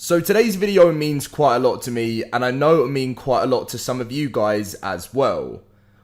So today's video means quite a lot to me, and I know it'll mean quite a lot to some of you guys as well.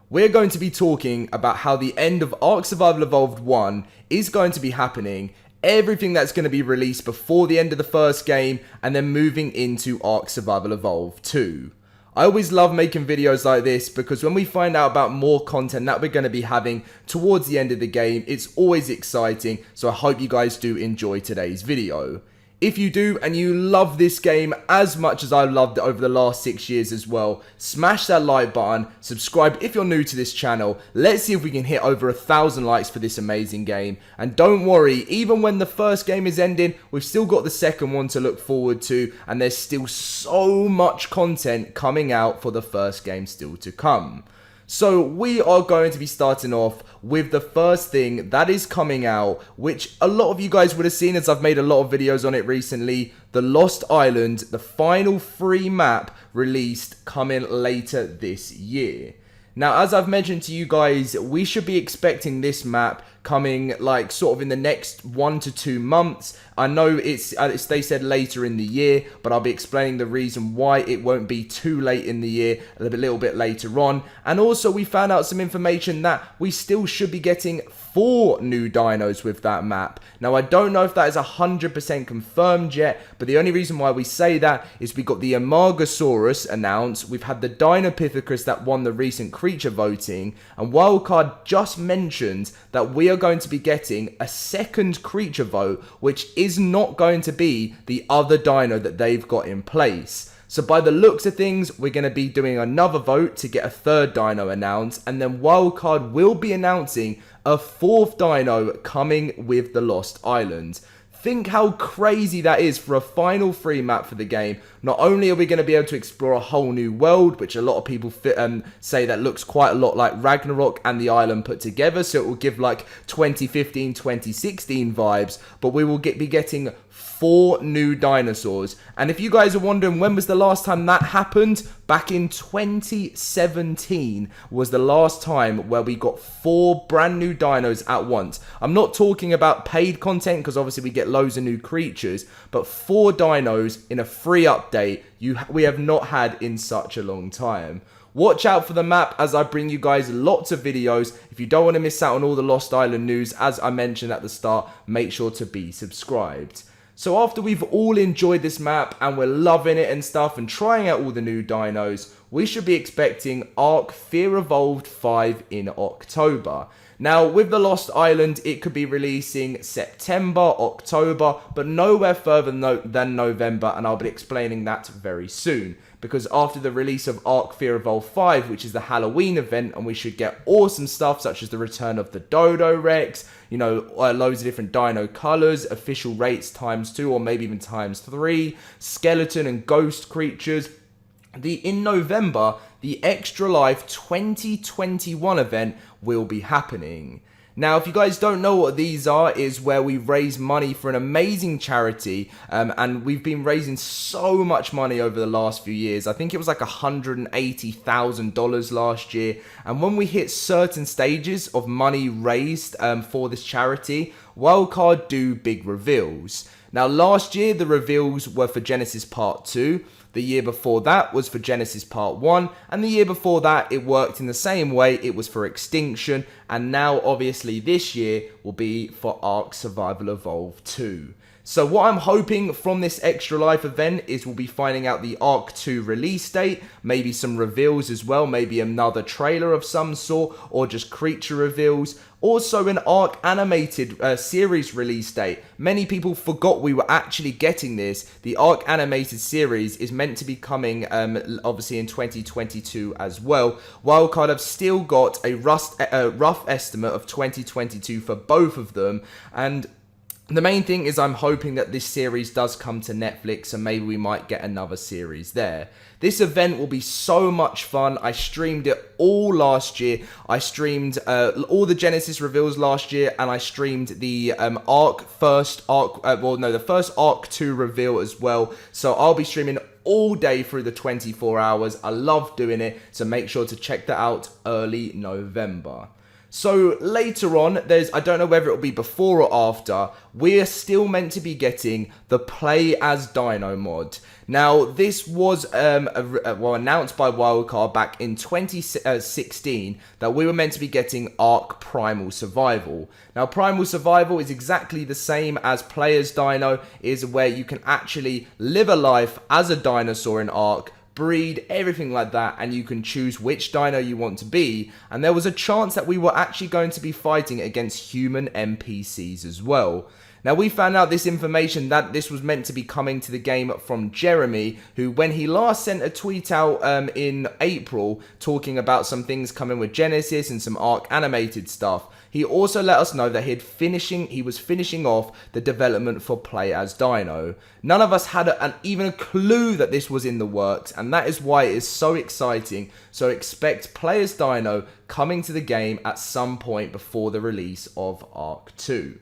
We're going to be talking about how the end of ARK Survival Evolved 1 is going to be happening, everything that's going to be released before the end of the first game, and then moving into ARK Survival Evolved 2. I always love making videos like this because when we find out about more content that we're going to be having towards the end of the game, it's always exciting, so I hope you guys do enjoy today's video. If you do and you love this game as much as I loved it over the last 6 years as well, smash that like button, subscribe if you're new to this channel. Let's see if we can hit over 1,000 likes for this amazing game. And don't worry, even when the first game is ending, we've still got the second one to look forward to, and there's still so much content coming out for the first game still to come. So we are going to be starting off with the first thing that is coming out, which a lot of you guys would have seen as I've made a lot of videos on it recently. The Lost Island, the final free map released coming later this year. Now, as I've mentioned to you guys, we should be expecting this map coming like sort of in the next 1 to 2 months. I know they said later in the year, but I'll be explaining the reason why it won't be too late in the year, a little bit later on. And also we found out some information that we still should be getting 4 new dinos with that map. Now, I don't know if that is 100% confirmed yet, but the only reason why we say that is we got the Amargasaurus announced, we've had the Dinopithecus that won the recent creature voting, and Wildcard just mentioned that we are going to be getting a second creature vote, which is not going to be the other dino that they've got in place. So by the looks of things, we're going to be doing another vote to get a third dino announced, and then Wildcard will be announcing a 4th dino coming with the Lost Island. Think how crazy that is for a final free map for the game. Not only are we going to be able to explore a whole new world, which a lot of people say that looks quite a lot like Ragnarok and the island put together, so it will give like 2015, 2016 vibes, but we will be getting 4 new dinosaurs. And if you guys are wondering when was the last time that happened, back in 2017 was the last time where we got 4 brand new dinos at once. I'm not talking about paid content because obviously we get loads of new creatures, but 4 dinos in a free update we have not had in such a long time. Watch out for the map as I bring you guys lots of videos. If you don't want to miss out on all the Lost Island news, as I mentioned at the start, make sure to be subscribed. So after we've all enjoyed this map and we're loving it and stuff and trying out all the new dinos, we should be expecting ARK Fear Evolved 5 in October. Now, with the Lost Island, it could be releasing September, October, but nowhere further than November, and I'll be explaining that very soon. Because after the release of ARK Fear Evolved 5, which is the Halloween event, and we should get awesome stuff such as the return of the Dodo Rex, you know, loads of different dino colors, official rates ×2 or maybe even ×3, skeleton and ghost creatures. In November, the Extra Life 2021 event will be happening. Now, if you guys don't know what these are, is where we raise money for an amazing charity, and we've been raising so much money over the last few years. I think it was like $180,000 last year, and when we hit certain stages of money raised for this charity, Wildcard do big reveals. Now, last year, the reveals were for Genesis Part 2. The year before that was for Genesis Part 1, and the year before that it worked in the same way, it was for Extinction, and now obviously this year will be for ARK Survival Evolved 2. So what I'm hoping from this Extra Life event is we'll be finding out the ARK 2 release date, maybe some reveals as well, maybe another trailer of some sort, or just creature reveals. Also an ARK animated series release date. Many people forgot we were actually getting this. The ARK animated series is meant to be coming obviously in 2022 as well. Wildcard have still got a rough estimate of 2022 for both of them, and the main thing is I'm hoping that this series does come to Netflix, and maybe we might get another series there. This event will be so much fun. I streamed it all last year. I streamed all the Genesis reveals last year, and I streamed the first ARK 2 reveal as well. So I'll be streaming all day through the 24 hours. I love doing it, so make sure to check that out early November. So later on, I don't know whether it'll be before or after, we're still meant to be getting the Play As Dino mod. Now, this was announced by Wildcard back in 2016 that we were meant to be getting ARK Primal Survival. Now, Primal Survival is exactly the same as Play As Dino, is where you can actually live a life as a dinosaur in ARK, breed, everything like that, and you can choose which dino you want to be, and there was a chance that we were actually going to be fighting against human NPCs as well. Now, we found out this information that this was meant to be coming to the game from Jeremy, who, when he last sent a tweet out in April talking about some things coming with Genesis and some ARK animated stuff, he also let us know that he was finishing off the development for Play As Dino. None of us had even a clue that this was in the works, and that is why it is so exciting. So expect Play As Dino coming to the game at some point before the release of ARK 2.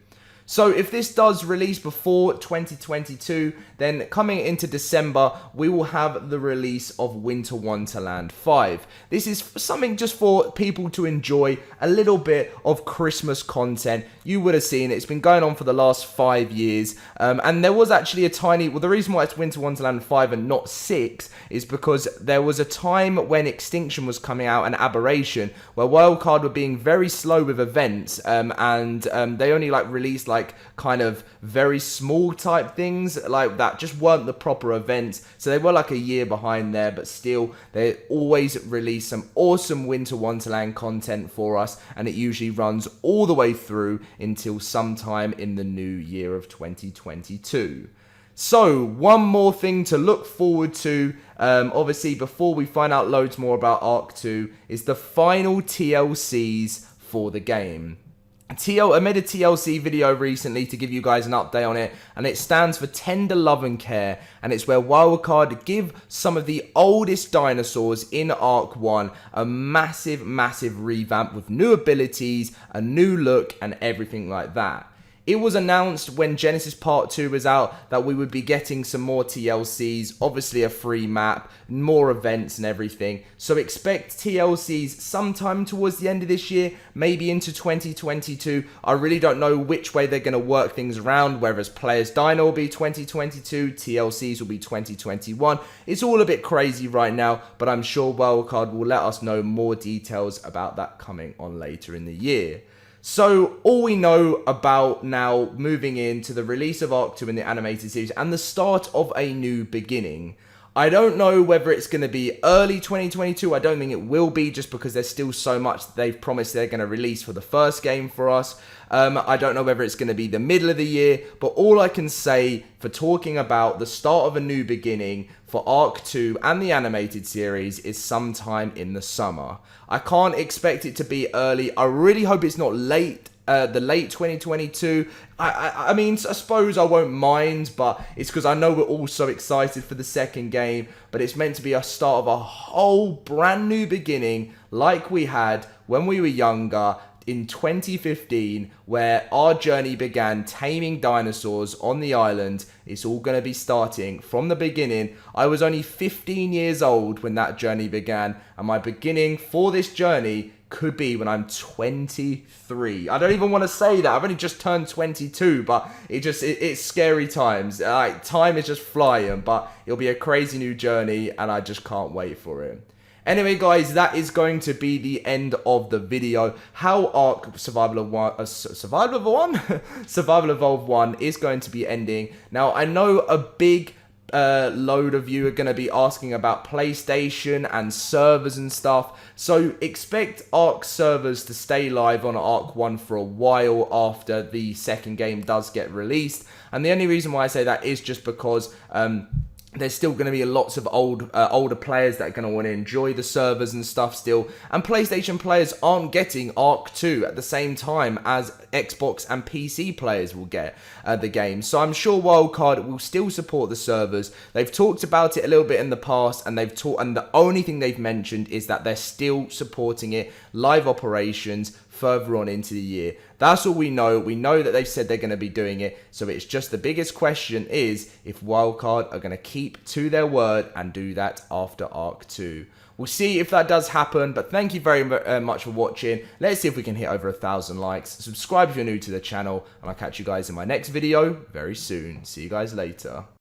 So if this does release before 2022, then coming into December, we will have the release of Winter Wonderland 5. This is something just for people to enjoy a little bit of Christmas content. You would have seen it. It's been going on for the last 5 years. And there was actually the reason why it's Winter Wonderland 5 and not 6 is because there was a time when Extinction was coming out and Aberration, where Wildcard were being very slow with events, and they only released kind of very small type things like that, just weren't the proper events, so they were like a year behind there, but still they always release some awesome Winter Wonderland content for us, and it usually runs all the way through until sometime in the new year of 2022. So, one more thing to look forward to, obviously before we find out loads more about ARK 2, is the final TLCs for the game. I made a TLC video recently to give you guys an update on it, and it stands for Tender Love and Care, and it's where Wildcard give some of the oldest dinosaurs in ARK 1 a massive revamp with new abilities, a new look, and everything like that. It was announced when Genesis Part 2 was out that we would be getting some more TLCs, obviously a free map, more events and everything. So expect TLCs sometime towards the end of this year, maybe into 2022. I really don't know which way they're going to work things around, whether it's Play As Dino will be 2022, TLCs will be 2021. It's all a bit crazy right now, but I'm sure Wildcard will let us know more details about that coming on later in the year. So, all we know about now moving into the release of ARK 2 in the animated series and the start of a new beginning. I don't know whether it's going to be early 2022. I don't think it will be, just because there's still so much they've promised they're going to release for the first game for us. I don't know whether it's going to be the middle of the year, but all I can say for talking about the start of a new beginning for ARK 2 and the animated series is sometime in the summer. I can't expect it to be early. I really hope it's not late. The late 2022. I mean, I suppose I won't mind, but it's because I know we're all so excited for the second game, but it's meant to be a start of a whole brand new beginning like we had when we were younger in 2015, where our journey began taming dinosaurs on the island. It's all going to be starting from the beginning. I was only 15 years old when that journey began, and my beginning for this journey could be when I'm 23. I don't even want to say that. I've only just turned 22, but it's scary times. Time is just flying, but it'll be a crazy new journey, and I just can't wait for it. Anyway, guys, that is going to be the end of the video. How ARK Survival Evolved 1 is going to be ending. Now, I know a big load of you are going to be asking about PlayStation and servers and stuff, so expect ARK servers to stay live on ARK 1 for a while after the second game does get released. And the only reason why I say that is just because there's still going to be lots of older players that are going to want to enjoy the servers and stuff still. And PlayStation players aren't getting ARK 2 at the same time as Xbox and PC players will get the game. So I'm sure Wildcard will still support the servers. They've talked about it a little bit in the past, and and the only thing they've mentioned is that they're still supporting it, live operations, further on into the year. That's all we know. We know that they've said they're going to be doing it. So it's just the biggest question is if Wildcard are going to keep to their word and do that after Arc 2. We'll see if that does happen, but thank you very much for watching. Let's see if we can hit over 1,000 likes. Subscribe if you're new to the channel, and I'll catch you guys in my next video very soon. See you guys later.